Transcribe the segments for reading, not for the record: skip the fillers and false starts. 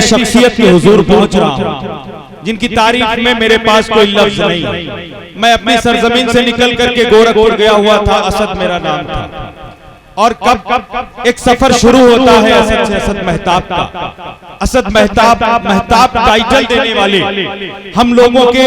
ऐसी शख्सियत के हुजूर पहुंच रहा हूं जिनकी तारीफ में मेरे पास कोई लफ्ज नहीं। मैं अपनी सरजमीन से निकल करके गोरखपुर गया हुआ था, असद मेरा नाम था। और कब एक सफर शुरू होता है असद से, असद मेहताब का। असद मेहताब, मेहताब टाइटल देने वाले, हम लोगों के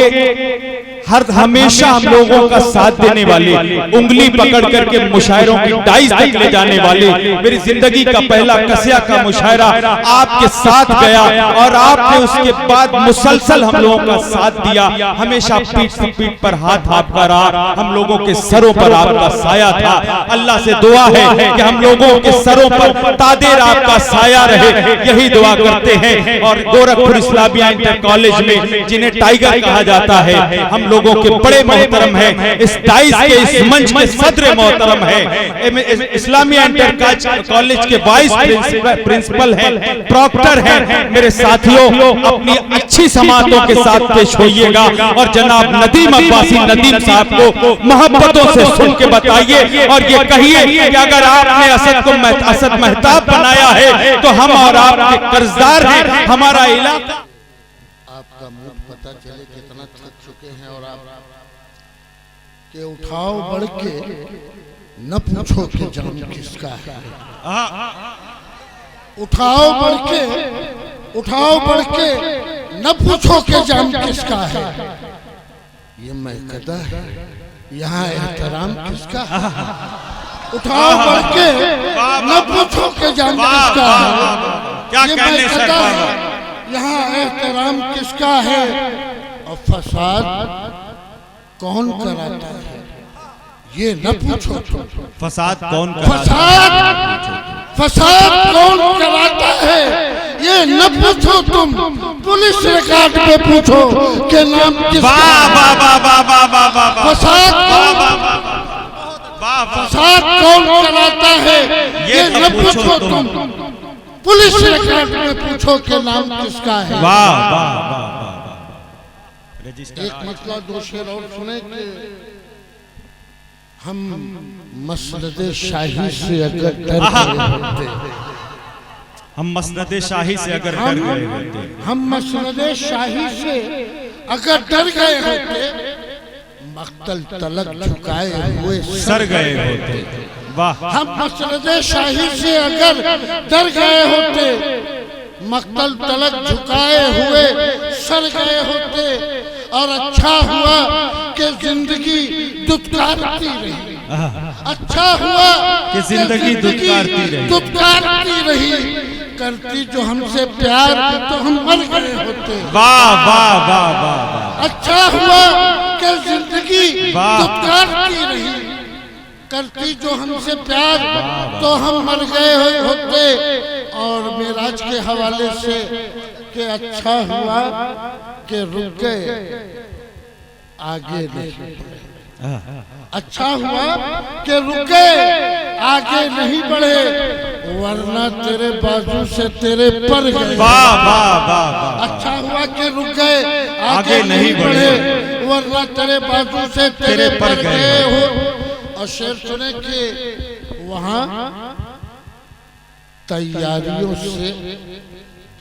हमेशा हम लोगों का साथ देने वाले, उंगली पकड़ करके मुशायरों की डाइस तक ले जाने वाले। मेरी जिंदगी का पहला कसिया का मुशायरा आपके साथ गया और आपने उसके बाद मुसलसल हम लोगों का साथ दिया। हमेशा पीठ से पीठ पर हाथ आपका रहा, हम लोगों के सरों पर आपका साया था। अल्लाह से दुआ है कि हम लोगों के सरों पर तादेर आपका साया रहे, यही दुआ करते हैं। और गोरखपुर इस्लामिया इंटर कॉलेज में जिन्हें टाइगर कहा जाता है, हम लोगों के बड़े मोहतरम है, इस डाइस के इस मंच के सदर मोहतरम है, इस्लामिया इंटर कॉलेज के वाइस प्रिंसिपल हैं, प्रॉक्टर हैं। मेरे साथियों, अपनी अच्छी समातों के साथ पेश होइएगा और जनाब नदीम अब्बासी नदीम साहब को मोहब्बतों से सुन के बताइए और ये कहिए कि अगर आपने असद को असद मेहताब बनाया है तो हम और आपके कर्जदार हैं। हमारा इलाका आपका मुंह पता चले कितना थक चुके हैं और आप के उठाओ बढ़ के न पूछो कि जाम किसका है। उठाओ बढ़ के न पूछो कि जाम किसका है। ये महकदा है, यहाँ एहतराम किसका है। उठाओ बढ़ के न पूछो कि जाम किसका है। ये महकदा है, यहाँ एहतराम किसका है। और फसाद कौन कराता है ये न पूछो। फसाद कौन फसाद कौन कराता है ये न पूछो। तुम पुलिस रिकॉर्ड पे पूछो कि नाम किसका है। फसाद कौन कराता है ये न पूछो। तुम पुलिस रिकॉर्ड में पूछो कि नाम किसका है। एक मतलब दो शेर और सुने कि हम मसनद शाही से अगर डर गए होते, हम मसनद शाही से अगर डर गए होते, हम मसनद शाही से अगर डर गए होते, मक्तल तलक झुकाए हुए सर गए होते। वाह। हम मसनद शाही से अगर डर गए होते, मक्तल तलक झुकाए हुए सर गए होते। और अच्छा हुआ कि जिंदगी दुत्कारती रही। अच्छा हुआ कि जिंदगी दुत्कारती रही। करती जो हमसे प्यार तो हम मर गए होते। वाह वाह वाह वाह। अच्छा हुआ कि जिंदगी दुत्कारती रही। करती जो हमसे प्यार तो हम मर गए होते। और मेराज के हवाले से कि अच्छा हुआ कि रुक गए आगे नहीं। अच्छा हुआ कि रुक गए आगे नहीं बढ़े, वरना तेरे बाजू से तेरे पर गए। अच्छा हुआ कि रुक गए आगे नहीं बढ़े, वरना तेरे बाजू से तेरे पर गए हो। और शेर सुने कि वहाँ तैयारियों से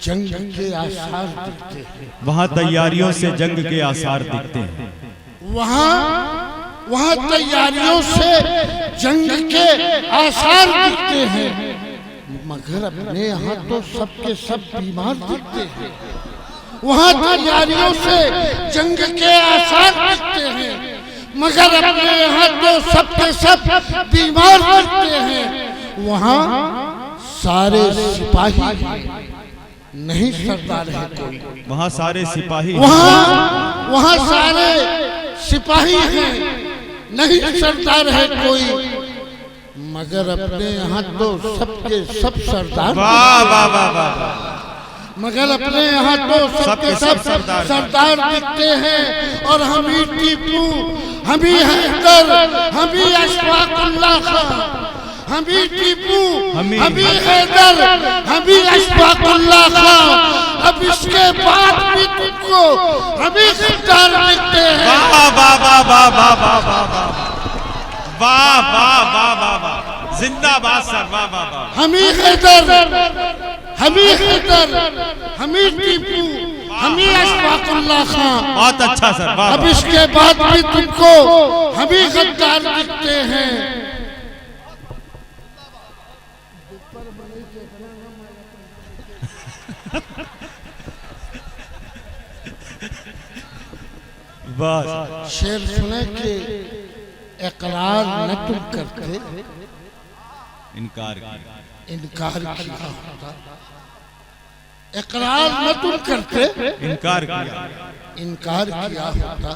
जंग के आसार दिखते हैं। वहाँ तैयारियों से जंग के आसार दिखते हैं। वहाँ तैयारियों से जंग के आसार दिखते हैं। मगर अपने यहाँ तो सबके सब बीमार दिखते हैं। वहाँ तैयारियों से जंग के आसार दिखते हैं, मगर अपने यहाँ तो सबके सब बीमार दिखते हैं। वहाँ सारे सिपाही नहीं सरदार है कोई। वहाँ सारे सिपाही, वहाँ सारे सिपाही हैं, नहीं सरदार है कोई। मगर अपने यहाँ तो सबके सब सरदार। वाह वाह वाह वाह। मगर अपने यहाँ तो सबके सब सरदार दिखते हैं। और हम ही टीपू, हम ही हैदर, हम ही अशफाकुल्लाह खां, हम ही टीपू, हम ही हैदर, हम ही अशफाकुल्लाह खां। अब इसके बाद भी तुमको हम ही सरदार दिखते हैं। वाह वाह वाह वाह वाह वाह वाह वाह वाह वाह वाह। जिंदाबाद सर। वाह वाह वाह। हम ही हैदर, हमी हैदर, हमी टीपू, हमी अशफाकुल्लाह खां। बहुत अच्छा सर, वाह अब इसके बाद भी तुमको हमी गद्दार दिखते हैं। वाह। शेर सुने कि इकरार न तुम करते, इनकार किया, इनकार किया होता। इकरार न तुम करते, इनकार किया, इनकार किया होता।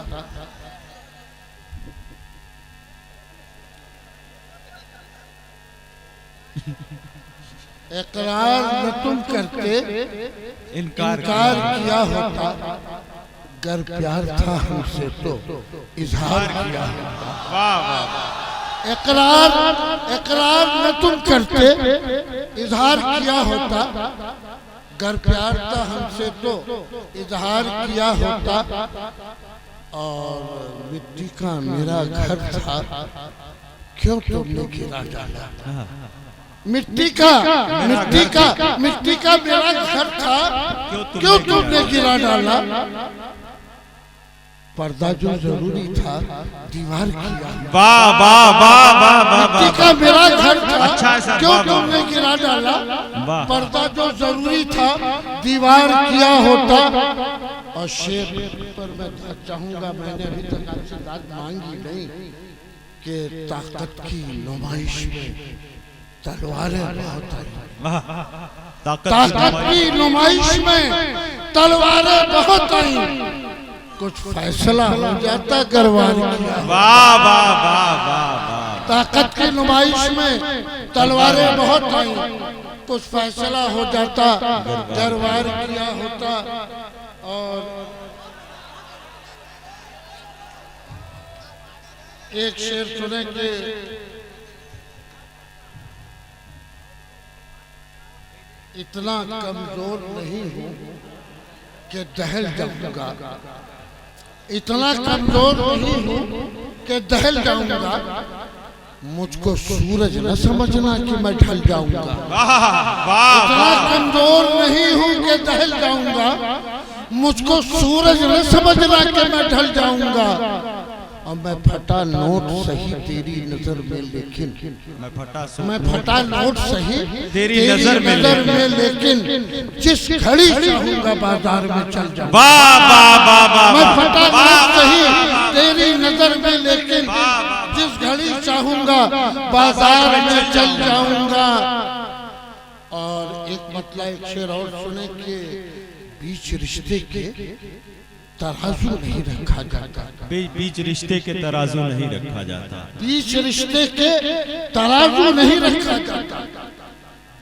इकरार न तुम करते, इनकार किया होता। गर प्यार था हमसे तो इजहार किया होता। वाह वाह। इकरार न तुम करते, इजहार किया होता। गर प्यार था हमसे तो इजहार किया होता। और मिट्टी का मेरा घर था, क्यों तुमने गिरा डाला। मिट्टी का मेरा घर था, क्यों तुमने गिरा डाला। पर्दा जो जरूरी था दीवार किया। वाह वाह वाह वाह वाह। मिट्टी का मेरा घर था, अच्छा सर, क्यों वाह, तुमने गिरा डाला। वाह। पर्दा जो जरूरी था दीवार किया होता। और शेर पर मैं चाहूंगा, मैंने अभी तक आपसे दाद मांगी नहीं, कि ताकत की नुमाइश में तलवारें बहुत आई। ताकत की नुमाइश में तलवारें बहुत आई। कुछ फैसला हो जाता गरवार किया। वाह वाह वाह वाह। ताकत की नुमाइश में तलवारें बहुत आई, कुछ फैसला हो जाता गरवार किया होता। और एक शेर सुने के इतना कमजोर नहीं हूं कि दहल जाऊंगा। इतना कमजोर नहीं हूं कि दहल जाऊंगा। मुझको सूरज न समझना कि मैं ढल जाऊंगा। इतना कमजोर नहीं हूं कि दहल जाऊंगा। मुझको सूरज न समझना कि मैं ढल जाऊंगा। और मैं फटा नोट सही तेरी नजर में, लेकिन मैं फटा नोट सही तेरी नजर में, लेकिन जिस घड़ी चाहूंगा बाजार में चल जाऊंगा। वाह वाह वाह वाह। मैं फटा नोट सही तेरी नजर में, लेकिन जिस घड़ी चाहूंगा बाजार में चल जाऊंगा। और एक मतलब एक शेर और सुने के बीच रिश्ते के तराजू नहीं रखा जाता। बीच रिश्ते के तराजू नहीं रखा जाता। बीच रिश्ते के तराजू नहीं रखा जाता।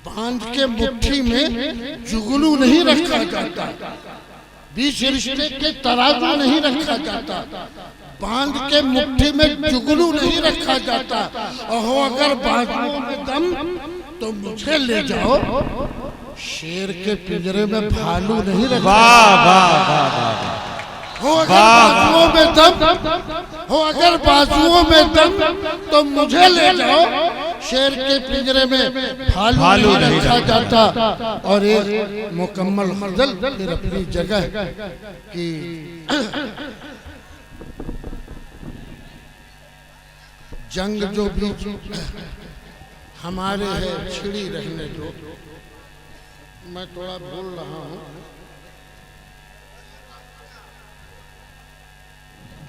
बांध के मुट्ठी में जुगनू नहीं रखा जाता। बीच रिश्ते के तराजू नहीं रखा जाता। बांध के मुट्ठी में जुगनू नहीं रखा जाता। और अगर बाजुओं में दम तो मुझे ले जाओ। शेर के पिंजरे में भालू नहीं रखा। वाह वाह वाह। हो अगर बाजुओं में दम, हो अगर बाजुओं में दम तो मुझे ले जाओ। शेर के पिंजरे में भालू नहीं रखा जाता। और एक मुकम्मल गजल फिर अपनी जगह कि जंग जो भी हमारे है छिड़ी रहने दो। मैं थोड़ा बोल रहा हूँ।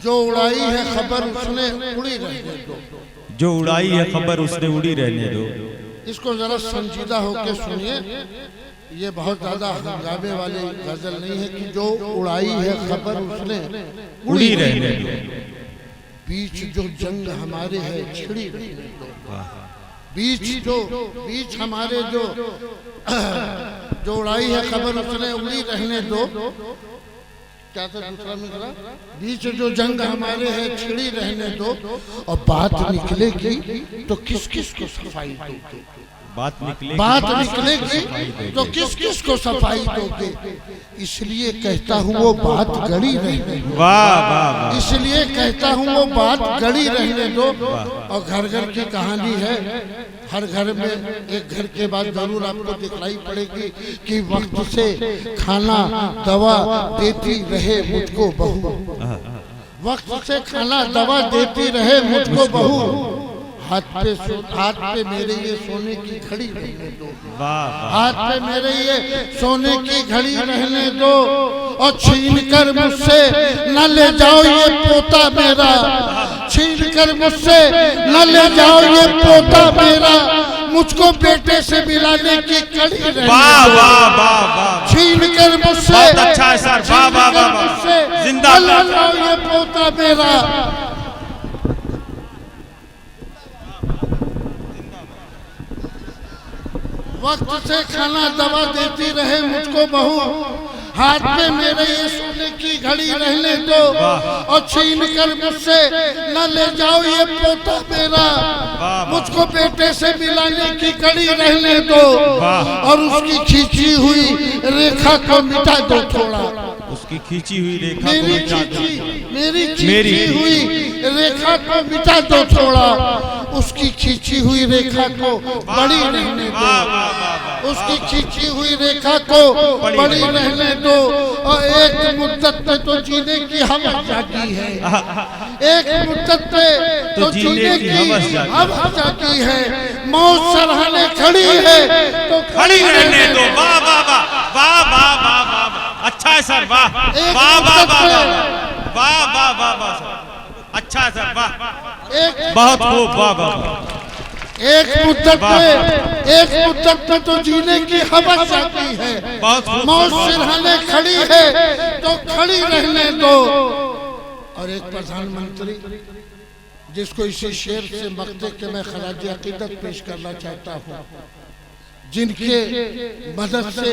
जो उड़ाई है खबर उसने उड़ी रहने दो। जो उड़ाई है खबर उसने उड़ी रहने दो। इसको जरा संजीदा होकर सुनिए। ये बहुत ज्यादा हंगामे वाली गजल नहीं है कि जो उड़ाई है खबर उसने उड़ी रहने दो। बीच जो जंग हमारे है छिड़ी रहने दो। बीच हमारे जो उड़ाई है खबर उसने उड़ी रहने दो। क्या था दूसरा मिसरा? बीच जो जंग हमारे है छिड़ी रहने दो। और बात निकलेगी तो किस किस को सफाई दोगे। बात निकलेगी तो किस किस को सफाई दोगे। इसलिए कहता हूँ वो बात गड़ी रहने दो। वाह। इसलिए कहता हूँ वो बात गड़ी रहने दो। और घर घर की कहानी है, हर घर में एक घर के बाद जरूर आपको दिखलाई पड़ेगी कि वक्त से खाना दवा देती रहे मुझको बहू, वक्त से खाना दवा देती रहे मुझको बहू, हाथ पे मेरे ये सोने की घड़ी रहने दो, हाथ पे मेरे ये सोने की घड़ी रहने दो। और छीन कर मुझसे न ले जाओ ये पोता मेरा, छीन कर मुझसे न ले जाओ ये पोता मेरा, मुझको बेटे से मिलाने की कड़ी रहने दो। छीन कर मुझसे जिंदा न ले जाओ ये पोता मेरा। वक्त से खाना दवा देती रहे मुझको बहू, हाथ में मेरे ये सोने की घड़ी रहने दो। और छीन कर मुझसे न ले जाओ ये पोता मेरा, मुझको बेटे से मिलाने की कड़ी रहने दो। और उसकी खींची हुई रेखा को मिटा दो थोड़ा, उसकी खींची हुई रेखा को मिटा दो, मेरी खींची हुई रेखा को मिटा दो थोड़ा, उसकी खींची हुई रेखा को बड़ी रहने दो, उसकी खींची हुई रेखा को बड़ी रहने दो। और एक मुद्दत पे तो जीने की हवस जागी है, एक मुद्दत पे तो जीने की हवस जागी है। मौत सरहाने खड़ी है तो खड़ी रहने दो। वाह वाह वाह वाह वाह वाह, अच्छा है सर, वाह वाह वाह वाह वाह वाह वाह, अच्छा है सर, वाह बहुत खूब, वाह वाह। एक मुद्दत पे तो जीने की हवस जाती है, मौत सिरहाने खड़ी है तो खड़ी रहने दो। और एक प्रधानमंत्री जिसको इसी शेर से मकते के मैं खराज अकीदत पेश करना चाहता हूँ, जिनके मदद से,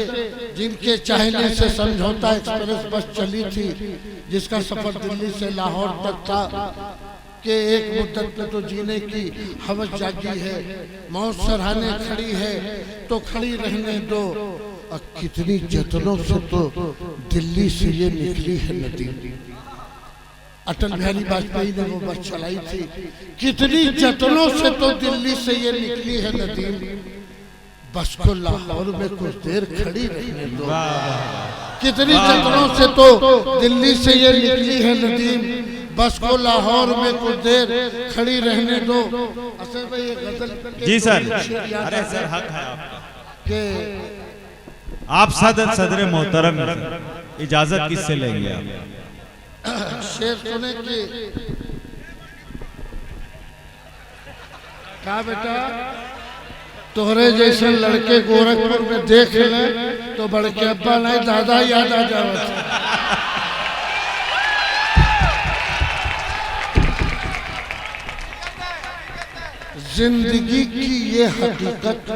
जिनके चाहने से समझौता एक्सप्रेस बस चली थी, जिसका सफर दिल्ली से लाहौर तक था, कि एक मुद्दत पे तो जीने की हवस जागी है, मौत सरहाने खड़ी है तो खड़ी रहने दो। और कितनी जतनों से तो दिल्ली से ये निकली है नदी, अटल बिहारी वाजपेयी ने वो बस चलाई थी, कितनी जतनों से तो दिल्ली से ये निकली है नदी, बस को लाहौर में कुछ देर खड़ी रहने दो। कितनी जतनों से तो दिल्ली से ये निकली है नदी, बस को लाहौर में कुछ देर खड़ी रहने दो। असल में ये गजल जी सर, अरे सर हक है आपका कि आप सदर मोहतरम इजाजत किससे लेंगे आप? शेर सुने की क्या बेटा, तोहरे जैसे लड़के गोरखपुर में देख ले तो बड़के अब्बा नहीं दादा याद आ जावे। जिंदगी की ये हकीकत,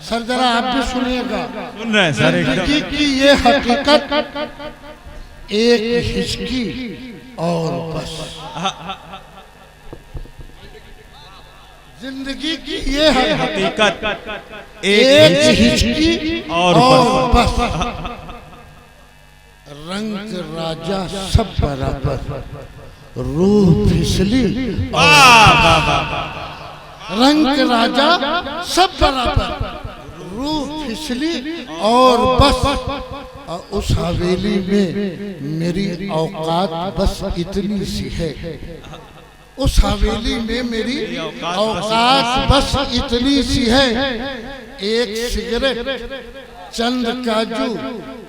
सर जरा आप भी सुनिएगा, सुन रहे हैं सर, जिंदगी की ये हकीकत एक हिचकी और बस, जिंदगी की ये हकीकत एक हिचकी और बस, रंग राजा सब बराबर, रूह फिसली रंग राजा सब बराबर, रूह फिसली और बस। और उस हवेली में मेरी औकात बस इतनी सी है, उस हवेली में मेरी औकात बस इतनी सी है। एक सिगरेट, चंद काजू,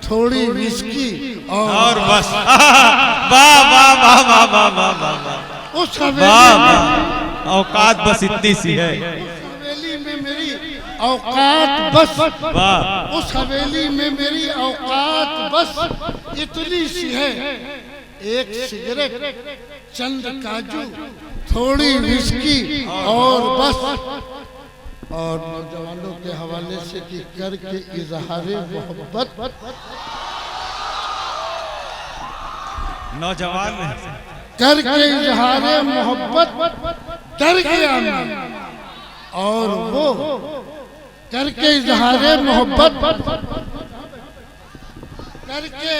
थोड़ी विस्की और बस। वाह वाह वाह वाह वाह वाह वाह, उस हवेली में औकात बस इतनी सी है, उस हवेली में मेरी औकात बस, उस हवेली में मेरी औकात बस इतनी सी है। एक सिगरेट, चंद काजू, थोड़ी विस्की और बस। और नौजवानों के हवाले से कि करके इजहारे मोहब्बत, नौजवान करके इजहारे मोहब्बत डर गया मैं, और वो करके इजहारे मोहब्बत, करके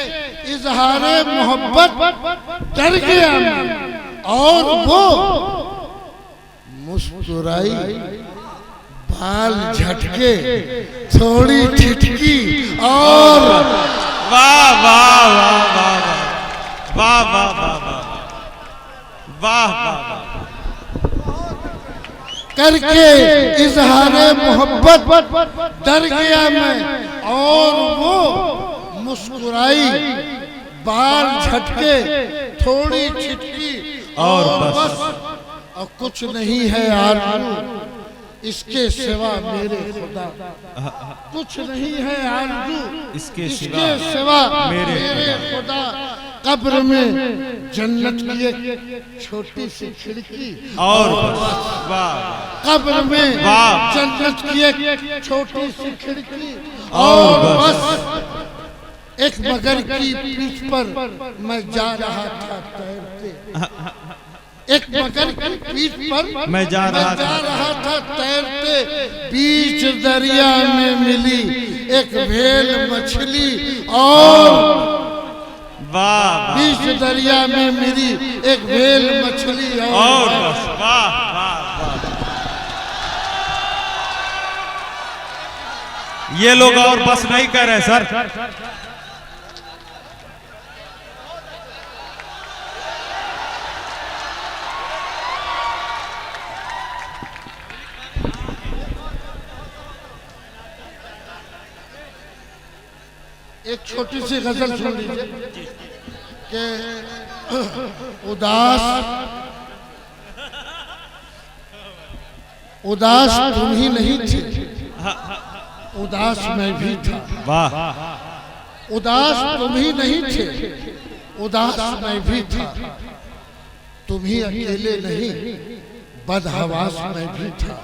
इजहारे मोहब्बत डर गया मैं, और वो मुस्कुराई, बाल झटके, थोड़ी ठिठकी, और वाह वाह वाह वाह वाह वाह वाह वाह वाह करके इजहारे मोहब्बत डर गया मैं, और वो मुस्कुराई, बाल झटके, थोड़ी ठिठकी, और बस। और कुछ नहीं है आरज़ू इसके सिवा मेरे खुदा, कुछ नहीं है आरज़ू इसके सिवा मेरे खुदा। कब्र में जन्नत की एक छोटी सी खिड़की, और कब्र में जन्नत की एक छोटी सी खिड़की, और बस एक मगर की पीठ पर मैं जा रहा था तैरते, एक मगर की पीठ पर मैं जा रहा था तैरते, बीच दरिया में मिली एक भेल मछली, और बीच दरिया में मिली एक भेल मछली, और ये लोग और बस नहीं कह रहे सर। एक छोटी सी गजल सुन लीजिए कि उदास उदास तुम ही नहीं थे, उदास मैं भी था। वाह। उदास तुम ही नहीं थे, उदास मैं भी था। तुम ही अकेले नहीं, बदहवास मैं भी था।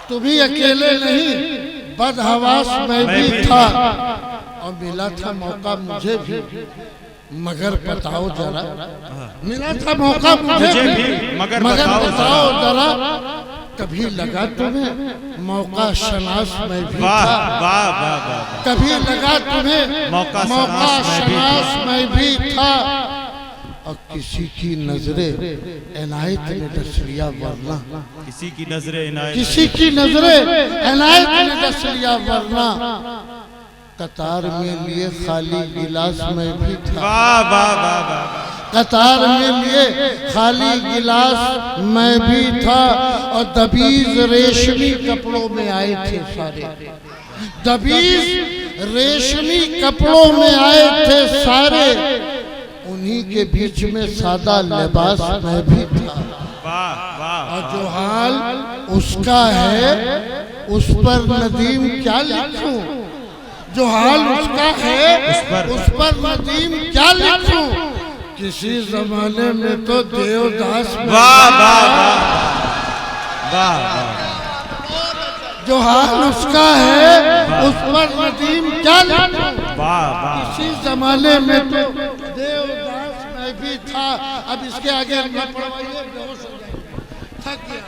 तुम ही अकेले नहीं, बदहवास मैं भी था। और मिला था मौका मुझे भी, मगर बताओ जरा, मिला था मौका मुझे भी, मगर बताओ जरा, कभी लगा तुम्हें मौका शनास में भी था? कभी लगा तुम्हें मौका शनास में भी था? और किसी की नजरे इनायत ने डस लिया वरना, किसी की नजरे इनायत, किसी की नजरे इनायत ने डस लिया वरना, कतार में लिए खाली गिलास में भी था। वाह वाह वाह वाह। कतार में लिए खाली गिलास में भी था। और दबीज रेशमी कपड़ों में आए थे सारे, दबीज रेशमी कपड़ों में आए थे सारे, उन्हीं के बीच में सादा लिबास में भी था। वाह वाह। और जो हाल उसका है उस पर नदीम क्या लिखूं, जो हाल उसका है उस पर नदीम क्या लिखूं, किसी जमाने में तो देवदास में। वाह वाह वाह। जो हाल उसका है उस पर नदीम क्या लिखूं, किसी जमाने में तो देवदास में भी था। अब इसके आगे न पढ़वाइए, बेहोश हो जाएंगे, थक गया।